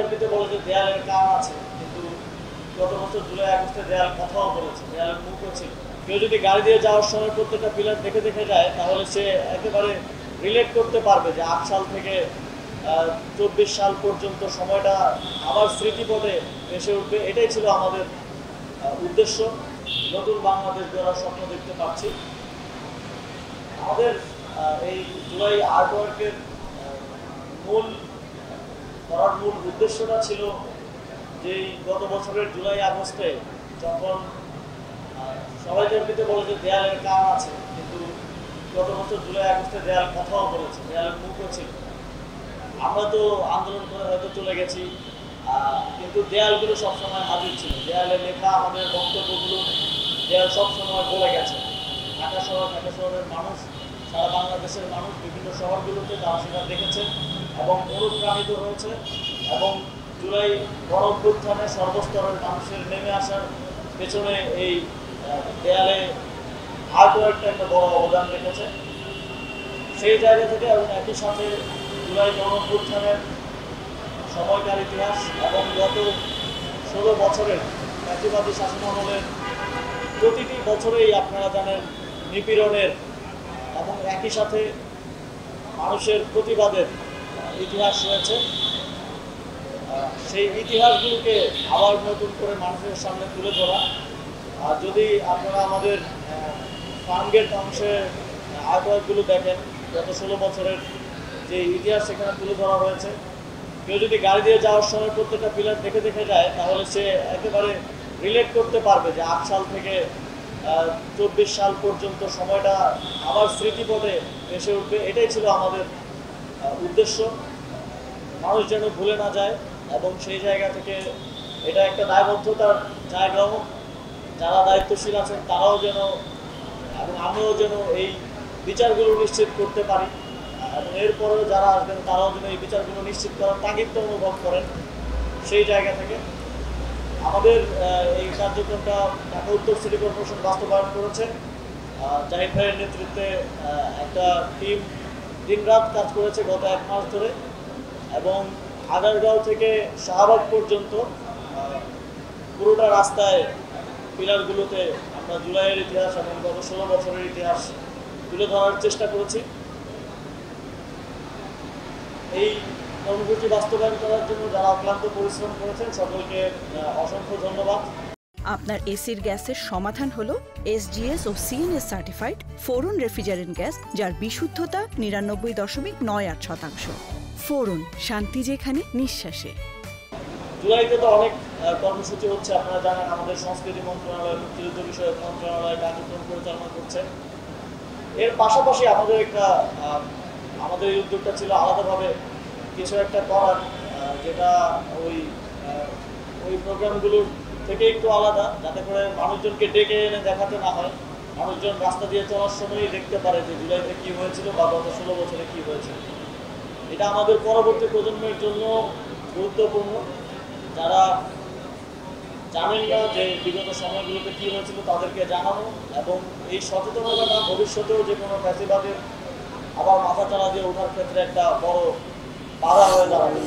এমনিতে বলে যে দেয়ালের কান আছে, কিন্তু গত বছর জুলাই আগস্টে দেয়াল কথাও বলেছে, দেয়ালের মুখও ছিল। কেউ যদি গাড়ি দিয়ে যাওয়ার সময় প্রত্যেকটা পিলার দেখে দেখে যায়, তাহলে সে একেবারে রিলেট করতে পারবে যে ৮ সাল থেকে ২৪ সাল পর্যন্ত সময়টা আবার স্মৃতিপটে ভেসে উঠবে। এটাই ছিল আমাদের উদ্দেশ্য। নতুন বাংলাদেশ গড়ার স্বপ্ন দেখতে পাচ্ছি। আমাদের এই জুলাই আর্টওয়ার্কের মূল উদ্দেশ্যটা ছিল যে গত বছরের জুলাই আগস্টে যখন সবাই এমনিতে বলে যে দেয়ালের কান আছে, কিন্তু গত বছর জুলাই আগস্টে দেয়াল কথাও বলেছে, দেয়ালের মুখও ছিল। আমরা তো আন্দোলন করে হয়তো চলে গেছি, কিন্তু দেয়ালগুলো সবসময় হাজির ছিল। দেয়ালে লেখা আমাদের বক্তব্যগুলো দেয়াল সবসময় বলে গেছে। ঢাকা শহরের মানুষ, সারা বাংলাদেশের মানুষ বিভিন্ন শহরগুলোতে তারা সেটা দেখেছে এবং অনুপ্রাণিত হয়েছে। এবং জুলাই গণঅভ্যুত্থানে সর্বস্তরের মানুষের নেমে আসার পেছনে এই দেয়ালে আর্টওয়ার্কটা একটা বড় অবদান রেখেছে। সেই জায়গা থেকে এবং একই সাথে জুলাই গণঅভ্যুত্থানের সময়কার ইতিহাস এবং গত ১৬ বছরের ফ্যাসিবাদী শাসনামলের প্রতিটি বছরেই আপনারা জানেন নিপীড়নের এবং একই সাথে মানুষের প্রতিবাদের ইতিহাস রয়েছে। সেই ইতিহাসগুলোকে আবার নতুন করে মানুষের সামনে তুলে ধরা। আর যদি আপনারা আমাদের ফার্মগেট অংশের আর্টওয়ার্কগুলো দেখেন, গত ১৬ বছরের যে ইতিহাস সেখানে তুলে ধরা হয়েছে, কেউ যদি গাড়ি দিয়ে যাওয়ার সময় প্রত্যেকটা পিলার দেখে দেখে যায়, তাহলে সে একেবারে রিলেট করতে পারবে যে ৮ সাল থেকে ২৪ সাল পর্যন্ত সময়টা আবার স্মৃতিপটে ভেসে উঠবে। এটাই ছিল আমাদের উদ্দেশ্য। মানুষ যেন ভুলে না যায় এবং সেই জায়গা থেকে এটা একটা দায়বদ্ধতার জায়গাও, যারা দায়িত্বশীল আছেন তারাও যেন এবং আমরাও যেন এই বিচারগুলো নিশ্চিত করতে পারি এবং এরপরেও যারা আসবেন তারাও যেন এই বিচারগুলো নিশ্চিত করার তাগিদটা অনুভব করেন। সেই জায়গা থেকে আমাদের এই কার্যক্রমটা ঢাকা উত্তর সিটি কর্পোরেশন বাস্তবায়ন করেছে। জাহিদ ভাইয়ের নেতৃত্বে একটা টিম দিনরাত কাজ করেছে গত ১ মাস ধরে এবং আগারগাঁও থেকে শাহবাগ পর্যন্ত পুরোটা রাস্তায় পিলারগুলোতে আমরা জুলাইয়ের ইতিহাস এবং গত ১৬ বছরের ইতিহাস তুলে ধরার চেষ্টা করেছি। এই কর্মসূচি বাস্তবায়ন করার জন্য যারা অক্লান্ত পরিশ্রম করেছেন সকলকে অসংখ্য ধন্যবাদ। আপনার এসির গ্যাসের সমাধান হলো SGS ও CNS সার্টিফাইড ফোরন রেফ্রিজারেন্ট গ্যাস, যার বিশুদ্ধতা ৯৯.৯৮%। ফোরন, শান্তি যেখানে, নিঃশ্বাসে। জুলাইতে তো অনেক কর্মসূচি হচ্ছে, আপনারা জানেন আমাদের সংস্কৃতি মন্ত্রণালয়, মুক্তিযুদ্ধ বিষয়ক মন্ত্রণালয় কার্যক্রম পরিচালনা করছে। এর পাশাপাশি আমাদের এই উদ্যোগটা ছিল আলাদাভাবে কিছু একটা করার, যেটা ওই প্রোগ্রামগুলোর থেকে একটু আলাদা, যাতে করে মানুষজনকে ডেকে এনে দেখাতে না হয়। মানুষজন রাস্তা দিয়ে চলার সময়ই দেখতে পারে যে জুলাইতে কী হয়েছিল বা গত ১৬ বছরে কী হয়েছিল। এটা আমাদের পরবর্তী প্রজন্মের জন্য গুরুত্বপূর্ণ। যারা জানেন না যে বিগত সময়গুলোতে কী হয়েছিল তাদেরকে জানানো এবং এই সচেতনতাটা ভবিষ্যতেও যে কোনো ফ্যাসিবাদের আবার মাথা চালা দিয়ে ওঠার ক্ষেত্রে একটা বড় বাধা হয়ে দাঁড়াবে।